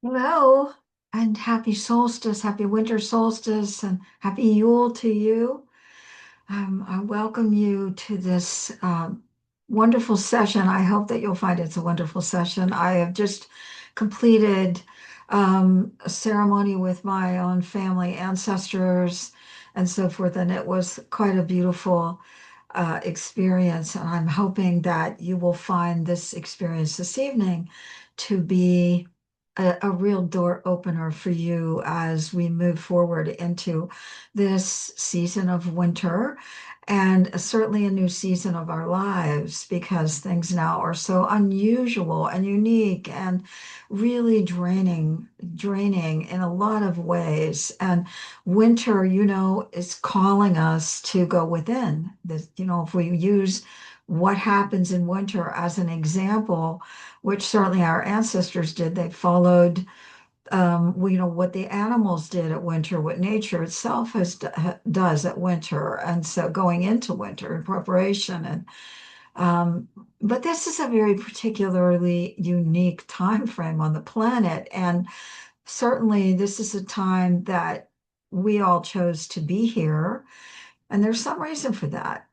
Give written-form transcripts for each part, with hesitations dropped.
Hello, and happy solstice, happy winter solstice, and happy Yule to you. I welcome you to this wonderful session. I hope that you'll find it's a wonderful session. I have just completed a ceremony with my own family, ancestors, and so forth, and it was quite a beautiful experience. And I'm hoping that you will find this experience this evening to be a real door opener for you as we move forward into this season of winter and certainly a new season of our lives because things now are so unusual and unique and really draining in a lot of ways. And winter, is calling us to go within. If we use what happens in winter as an example, which certainly our ancestors did, they followed what the animals did at winter, what nature itself does at winter, and so going into winter in preparation. And but this is a very particularly unique time frame on the planet, and certainly this is a time that we all chose to be here, and there's some reason for that.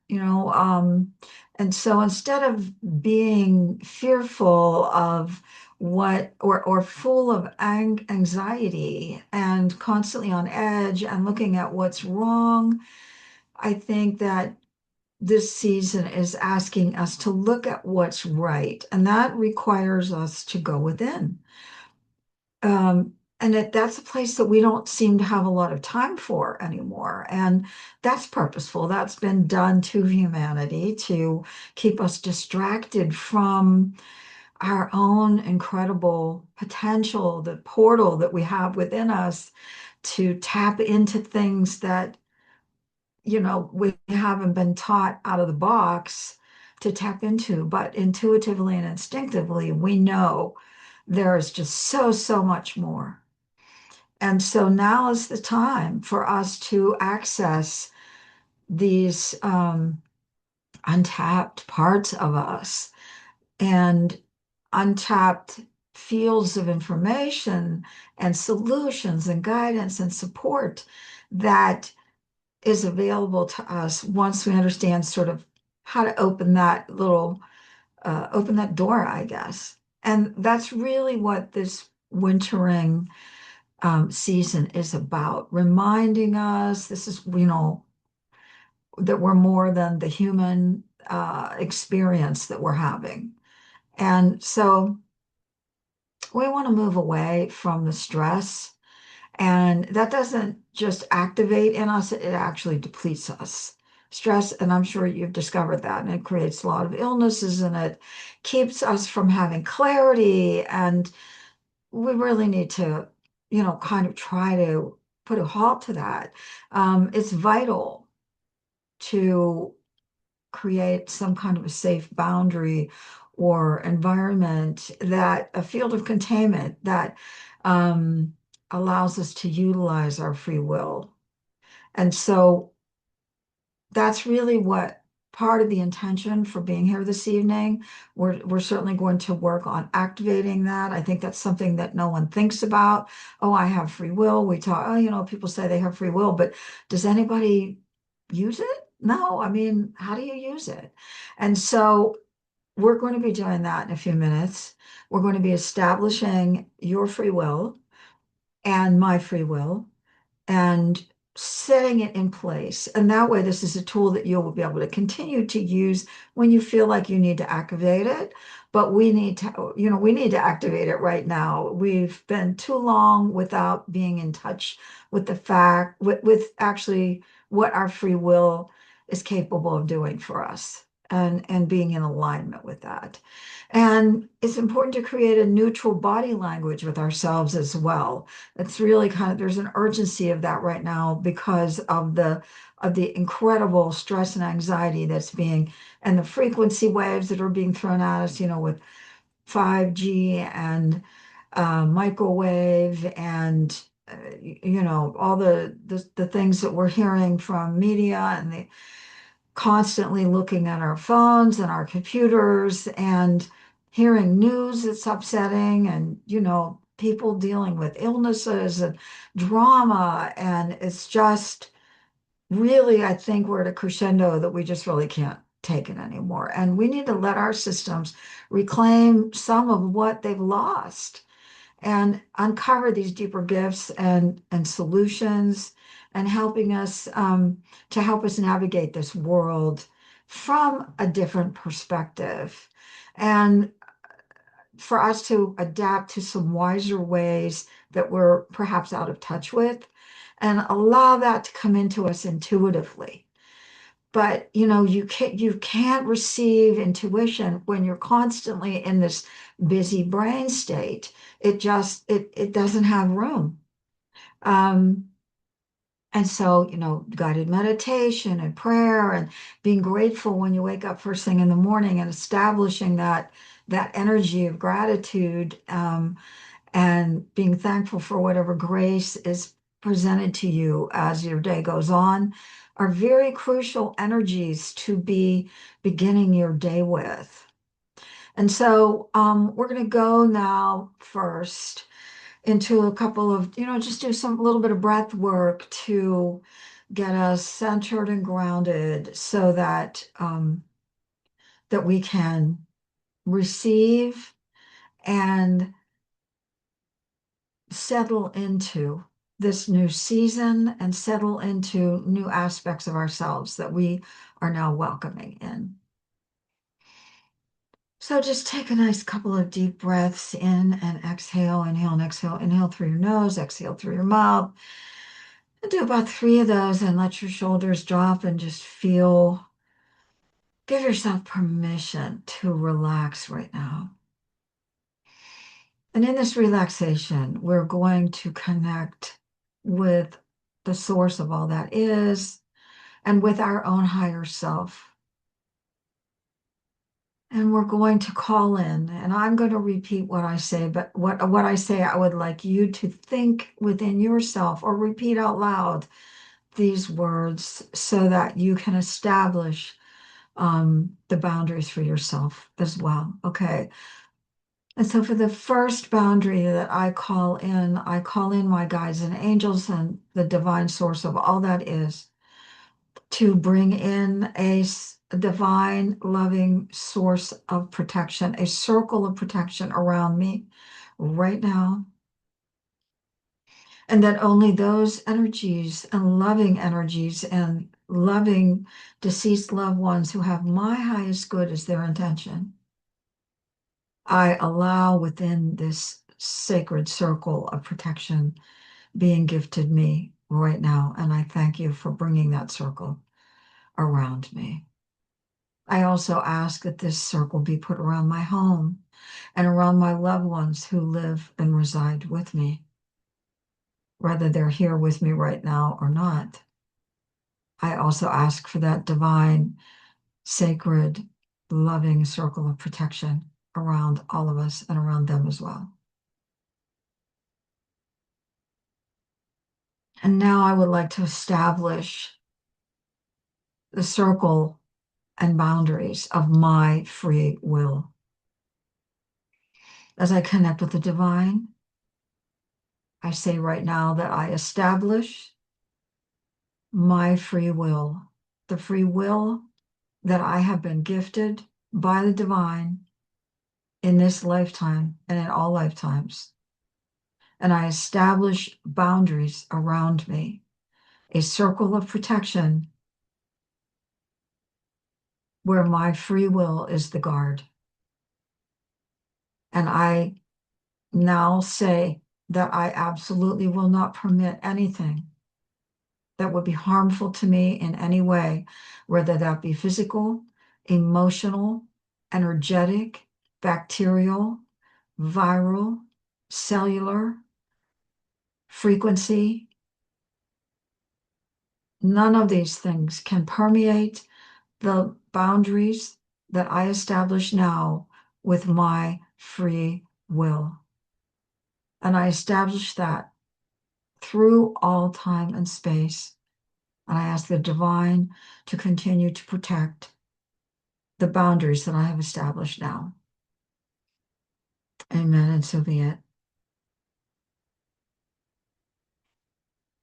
And so instead of being fearful of what or full of anxiety and constantly on edge and looking at what's wrong, I think that this season is asking us to look at what's right, and that requires us to go within. And that's a place that we don't seem to have a lot of time for anymore. And that's purposeful. That's been done to humanity to keep us distracted from our own incredible potential, the portal that we have within us to tap into things that, we haven't been taught out of the box to tap into, but intuitively and instinctively, we know there is just so much more. And so now is the time for us to access these untapped parts of us and untapped fields of information and solutions and guidance and support that is available to us once we understand sort of how to open that door, I guess. And that's really what this wintering season is about, reminding us that we're more than the human experience that we're having. And so we want to move away from the stress. And that doesn't just activate in us, it actually depletes us. Stress, and I'm sure you've discovered that, and it creates a lot of illnesses and it keeps us from having clarity. And we really need to, kind of try to put a halt to that. It's vital to create some kind of a safe boundary or environment, that a field of containment that um, allows us to utilize our free will. And so that's really what part of the intention for being here this evening. We're certainly going to work on activating that. I think that's something that no one thinks about. Oh, I have free will. We talk, oh, people say they have free will, but does anybody use it? No, I mean, how do you use it? And so we're going to be doing that in a few minutes. We're going to be establishing your free will and my free will and setting it in place. And that way, this is a tool that you will be able to continue to use when you feel like you need to activate it. But we need to activate it right now. We've been too long without being in touch with the fact, with actually what our free will is capable of doing for us and being in alignment with that. And it's important to create a neutral body language with ourselves as well. It's really there's an urgency of that right now because of the incredible stress and anxiety and the frequency waves that are being thrown at us, with 5G and microwave and all the things that we're hearing from media and the constantly looking at our phones and our computers and hearing news that's upsetting and people dealing with illnesses and drama. And it's just really, I think we're at a crescendo that we just really can't take it anymore. And we need to let our systems reclaim some of what they've lost and uncover these deeper gifts and solutions and helping us to help us navigate this world from a different perspective and for us to adapt to some wiser ways that we're perhaps out of touch with and allow that to come into us intuitively. But you can't receive intuition when you're constantly in this busy brain state. It doesn't have room. Um, and so, guided meditation and prayer and being grateful when you wake up first thing in the morning and establishing that energy of gratitude, and being thankful for whatever grace is presented to you as your day goes on are very crucial energies to be beginning your day with. And so we're going to go now first into a couple of, just do some little bit of breath work to get us centered and grounded so that we can receive and settle into this new season and settle into new aspects of ourselves that we are now welcoming in. So just take a nice couple of deep breaths in and exhale, inhale and exhale, inhale through your nose, exhale through your mouth. And do about 3 of those and let your shoulders drop and just give yourself permission to relax right now. And in this relaxation, we're going to connect with the source of all that is and with our own higher self. And we're going to call in, and I'm going to repeat what I say, but what I say, I would like you to think within yourself or repeat out loud these words so that you can establish the boundaries for yourself as well. Okay. And so for the first boundary that I call in my guides and angels and the divine source of all that is to bring in a divine, loving source of protection, a circle of protection around me right now. And that only those energies and loving deceased loved ones who have my highest good as their intention, I allow within this sacred circle of protection being gifted me right now. And I thank you for bringing that circle around me. I also ask that this circle be put around my home and around my loved ones who live and reside with me, whether they're here with me right now or not. I also ask for that divine, sacred, loving circle of protection around all of us and around them as well. And now I would like to establish the circle and boundaries of my free will. As I connect with the divine, I say right now that I establish my free will, the free will that I have been gifted by the divine in this lifetime and in all lifetimes. And I establish boundaries around me, a circle of protection where my free will is the guard. And I now say that I absolutely will not permit anything that would be harmful to me in any way, whether that be physical, emotional, energetic, bacterial, viral, cellular, frequency. None of these things can permeate the boundaries that I establish now with my free will. And I establish that through all time and space. And I ask the divine to continue to protect the boundaries that I have established now. Amen. And so be it.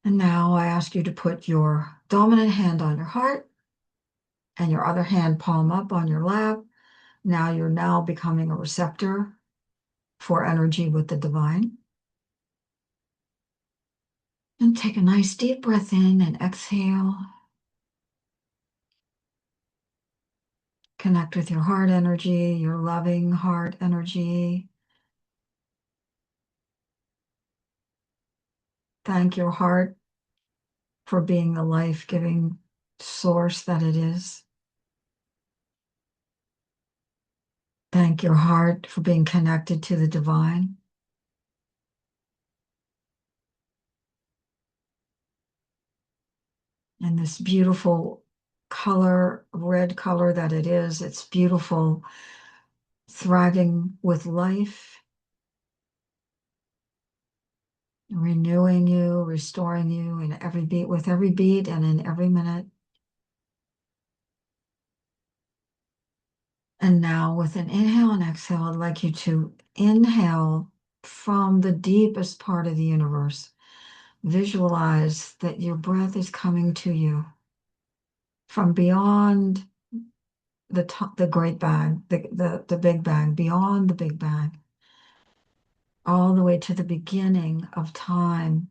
And now I ask you to put your dominant hand on your heart and your other hand palm up on your lap. Now you're now becoming a receptor for energy with the divine. And take a nice deep breath in and exhale. Connect with your heart energy, your loving heart energy. Thank your heart for being the life-giving source that it is. Thank your heart for being connected to the divine. And this beautiful color, red color that it is, it's beautiful, thriving with life, renewing you, restoring you in every beat, with every beat and in every minute. And now with an inhale and exhale, I'd like you to inhale from the deepest part of the universe. Visualize that your breath is coming to you from beyond the great bang, the big bang, beyond the big bang, all the way to the beginning of time,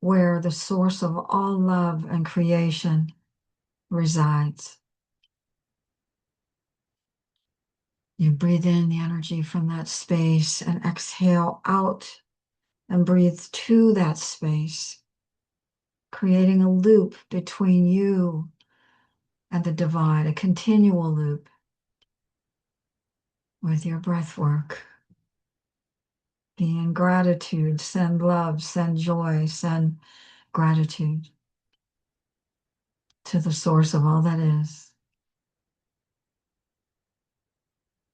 where the source of all love and creation resides. You breathe in the energy from that space and exhale out and breathe to that space, creating a loop between you and the divine, a continual loop with your breath work. Be in gratitude, send love, send joy, send gratitude to the source of all that is,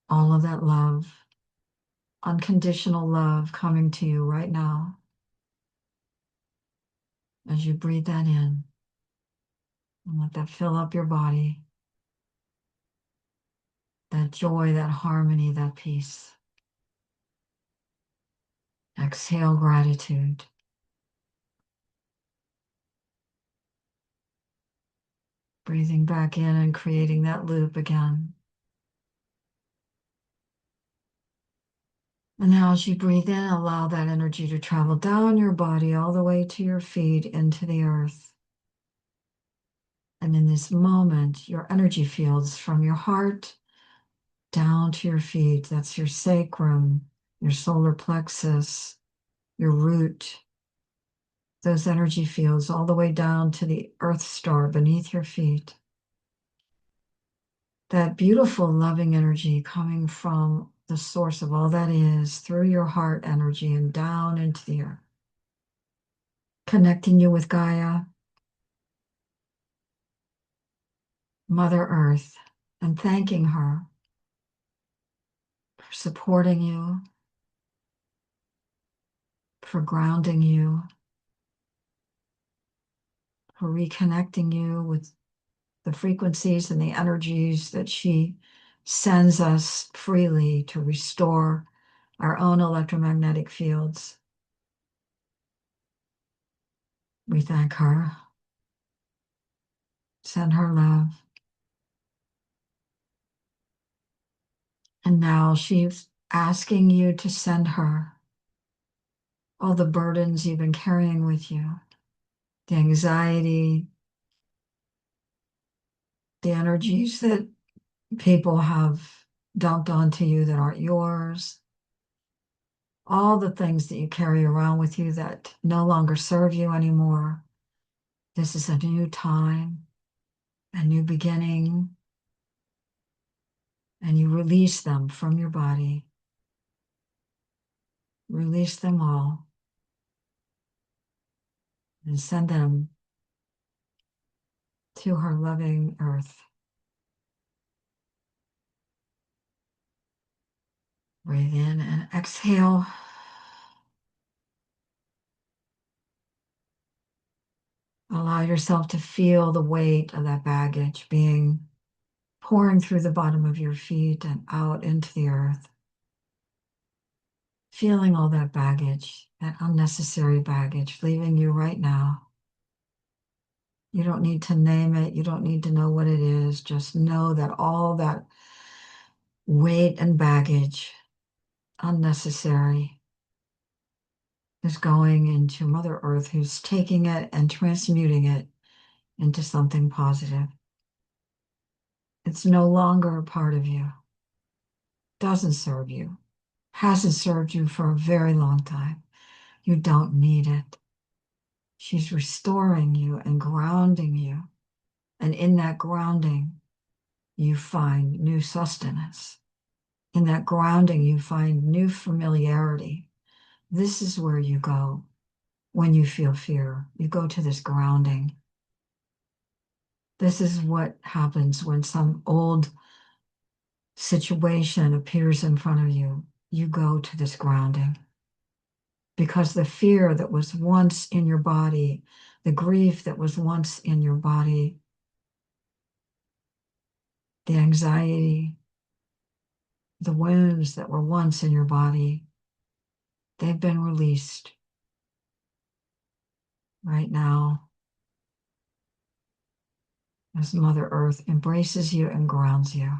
all of that love, unconditional love coming to you right now as you breathe that in and let that fill up your body, that joy, that harmony, that peace. Exhale gratitude. Breathing back in and creating that loop again. And now as you breathe in, allow that energy to travel down your body all the way to your feet into the earth. And in this moment, your energy fields from your heart down to your feet, that's your sacrum, your solar plexus, your root, those energy fields all the way down to the earth star beneath your feet. That beautiful loving energy coming from the source of all that is through your heart energy and down into the earth. Connecting you with Gaia, Mother Earth, and thanking her for supporting you, for grounding you, for reconnecting you with the frequencies and the energies that she sends us freely to restore our own electromagnetic fields. We thank her. Send her love. And now she's asking you to send her all the burdens you've been carrying with you, the anxiety, the energies that people have dumped onto you that aren't yours, all the things that you carry around with you that no longer serve you anymore. This is a new time, a new beginning, and you release them from your body. Release them all and send them to her loving earth. Breathe in and exhale. Allow yourself to feel the weight of that baggage being pouring through the bottom of your feet and out into the earth. Feeling all that baggage, that unnecessary baggage, leaving you right now. You don't need to name it. You don't need to know what it is. Just know that all that weight and baggage, unnecessary, is going into Mother Earth, who's taking it and transmuting it into something positive. It's no longer a part of you, doesn't serve you, hasn't served you for a very long time. You don't need it. She's restoring you and grounding you. And in that grounding, you find new sustenance. In that grounding, you find new familiarity. This is where you go when you feel fear. You go to this grounding. This is what happens when some old situation appears in front of you. You go to this grounding because the fear that was once in your body, the grief that was once in your body, the anxiety, the wounds that were once in your body, they've been released right now as Mother Earth embraces you and grounds you.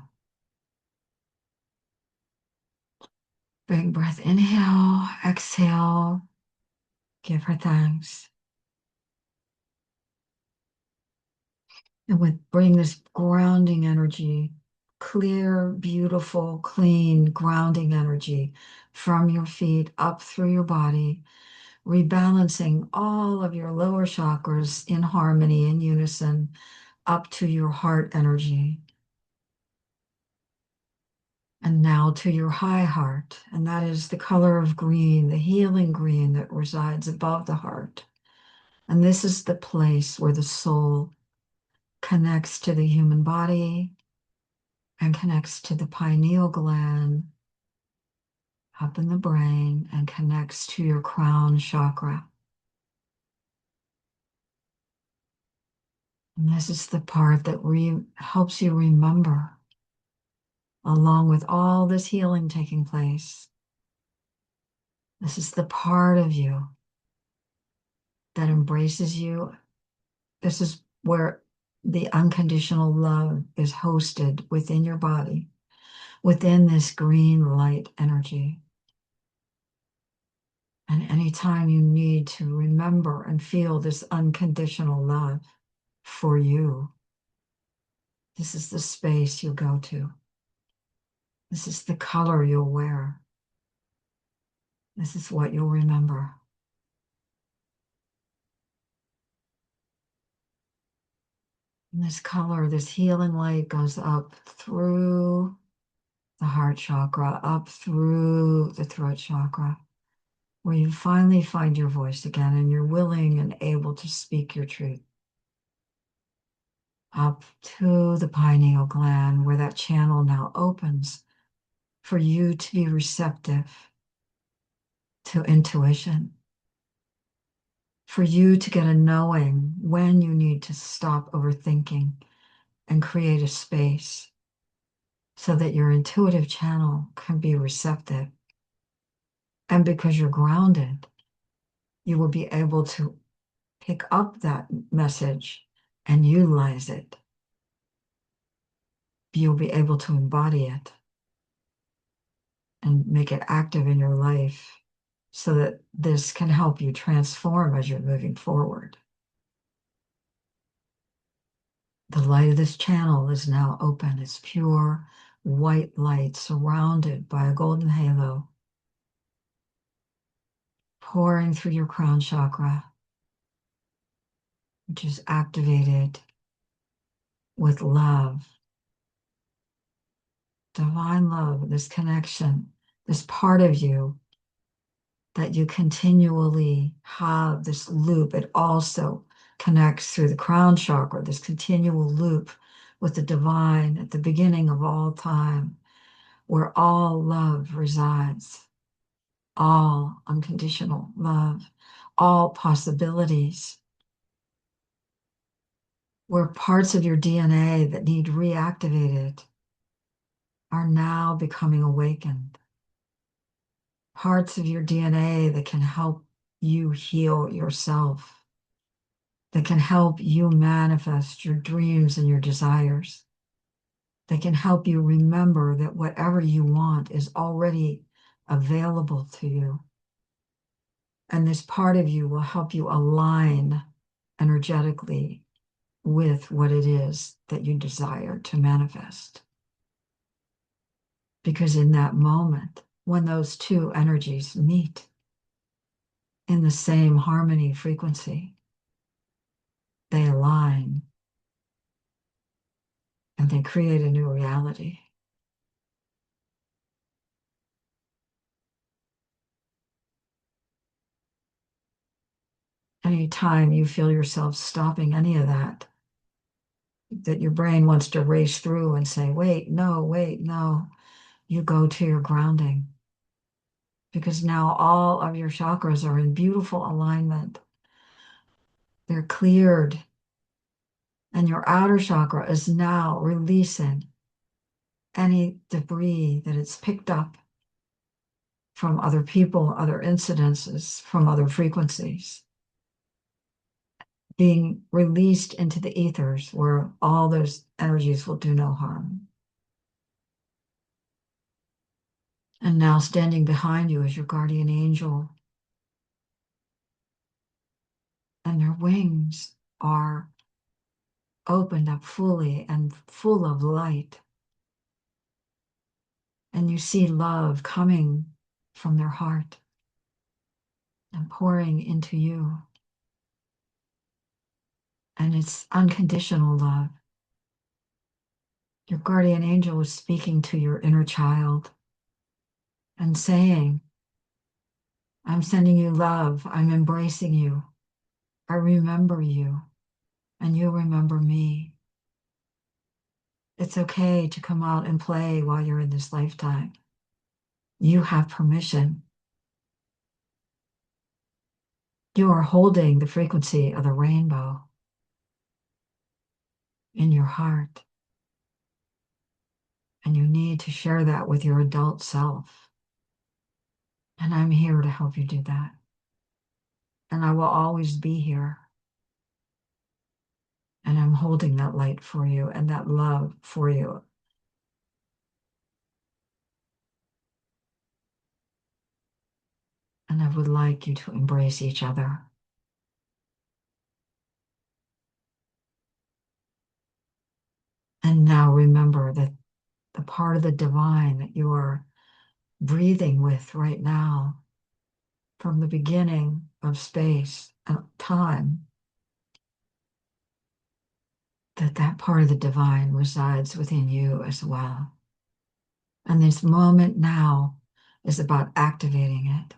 Big breath, inhale, exhale, give her thanks. And bring this grounding energy, clear, beautiful, clean, grounding energy from your feet up through your body, rebalancing all of your lower chakras in harmony, in unison, up to your heart energy. And now to your high heart, and that is the color of green, the healing green that resides above the heart. And this is the place where the soul connects to the human body and connects to the pineal gland up in the brain and connects to your crown chakra. And this is the part that helps you remember, along with all this healing taking place. This is the part of you that embraces you. This is where the unconditional love is hosted within your body, within this green light energy. And anytime you need to remember and feel this unconditional love for you, this is the space you go to. This is the color you'll wear. This is what you'll remember. And this color, this healing light goes up through the heart chakra, up through the throat chakra, where you finally find your voice again and you're willing and able to speak your truth. Up to the pineal gland, where that channel now opens for you to be receptive to intuition, for you to get a knowing when you need to stop overthinking and create a space so that your intuitive channel can be receptive. And because you're grounded, you will be able to pick up that message and utilize it. You'll be able to embody it and make it active in your life so that this can help you transform as you're moving forward. The light of this channel is now open. It's pure white light surrounded by a golden halo, pouring through your crown chakra, which is activated with love, divine love, this connection, this part of you that you continually have this loop. It also connects through the crown chakra, this continual loop with the divine at the beginning of all time, where all love resides, all unconditional love, all possibilities, where parts of your DNA that need reactivated are now becoming awakened. Parts of your DNA that can help you heal yourself. that can help you manifest your dreams and your desires, that can help you remember that whatever you want is already available to you. And this part of you will help you align energetically with what it is that you desire to manifest. Because in that moment, when those two energies meet in the same harmony frequency, they align and they create a new reality. Anytime you feel yourself stopping any of that, that your brain wants to race through and say, wait, no, you go to your grounding. Because now all of your chakras are in beautiful alignment. They're cleared. And your outer chakra is now releasing any debris that it's picked up from other people, other incidences, from other frequencies, being released into the ethers where all those energies will do no harm. And now standing behind you is your guardian angel, and their wings are opened up fully and full of light. And you see love coming from their heart and pouring into you. And it's unconditional love. Your guardian angel is speaking to your inner child and saying, I'm sending you love. I'm embracing you. I remember you, and you remember me. It's okay to come out and play while you're in this lifetime. You have permission. You are holding the frequency of the rainbow in your heart, and you need to share that with your adult self. And I'm here to help you do that. And I will always be here. And I'm holding that light for you and that love for you. And I would like you to embrace each other. And now remember that the part of the divine that you are breathing with right now, from the beginning of space and time, that part of the divine resides within you as well. And this moment now is about activating it.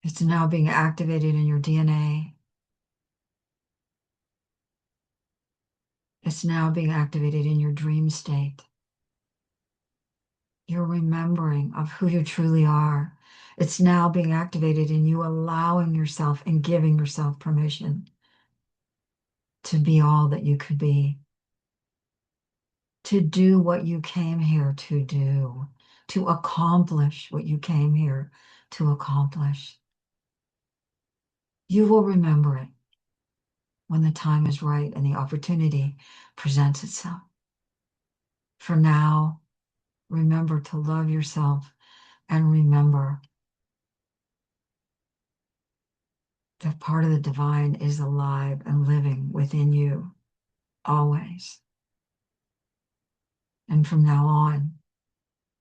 It's now being activated in your DNA. It's now being activated in your dream state. Your remembering of who you truly are. It's now being activated in you allowing yourself and giving yourself permission to be all that you could be, to do what you came here to do, to accomplish what you came here to accomplish. You will remember it when the time is right and the opportunity presents itself. For now, remember to love yourself and remember that part of the divine is alive and living within you always. And from now on,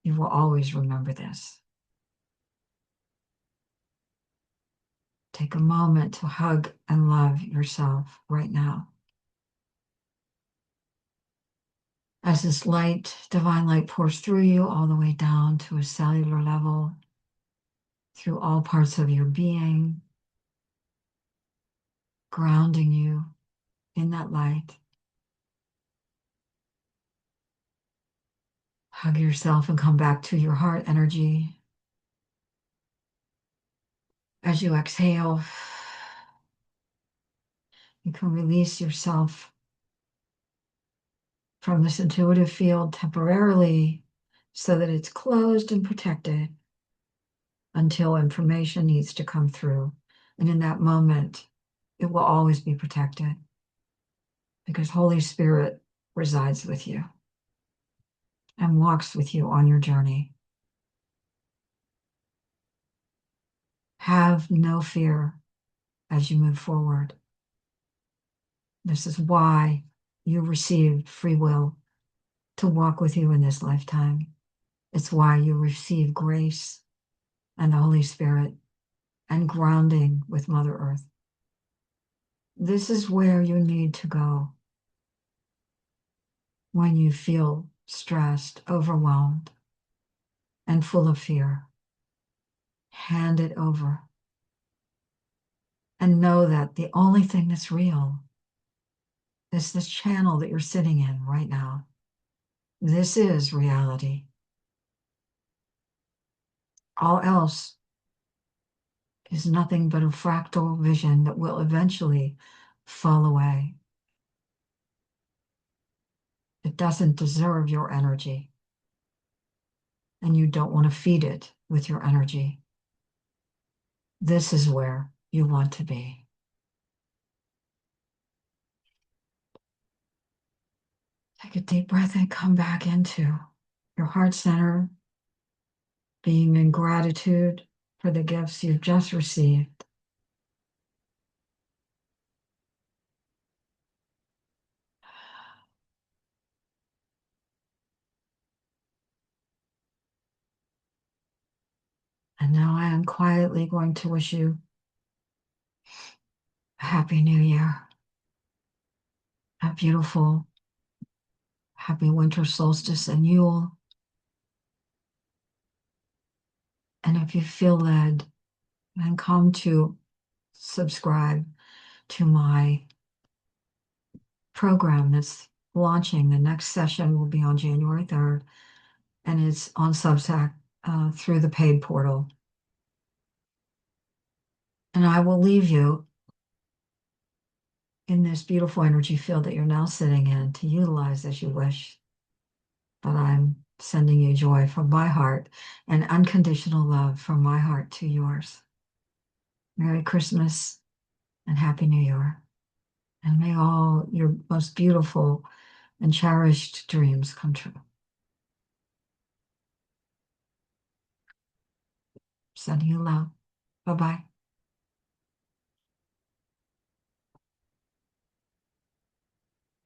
you will always remember this. Take a moment to hug and love yourself right now. As this light, divine light pours through you all the way down to a cellular level, through all parts of your being, grounding you in that light. Hug yourself and come back to your heart energy. As you exhale, you can release yourself from this intuitive field temporarily so that it's closed and protected until information needs to come through. And in that moment, it will always be protected because Holy Spirit resides with you and walks with you on your journey. Have no fear as you move forward. This is why you received free will to walk with you in this lifetime. It's why you receive grace and the Holy Spirit and grounding with Mother Earth. This is where you need to go when you feel stressed, overwhelmed, and full of fear. Hand it over and know that the only thing that's real is this channel that you're sitting in right now. This is reality. All else is nothing but a fractal vision that will eventually fall away. It doesn't deserve your energy, and you don't want to feed it with your energy. This is where you want to be. Take a deep breath and come back into your heart center, being in gratitude for the gifts you've just received. And now I am quietly going to wish you a happy new year, a beautiful, happy winter solstice and Yule. And if you feel led, then come to subscribe to my program that's launching. The next session will be on January 3rd, and it's on Substack through the paid portal. And I will leave you in this beautiful energy field that you're now sitting in to utilize as you wish. But I'm sending you joy from my heart and unconditional love from my heart to yours. Merry Christmas and Happy New Year. And may all your most beautiful and cherished dreams come true. Sending you love. Bye-bye.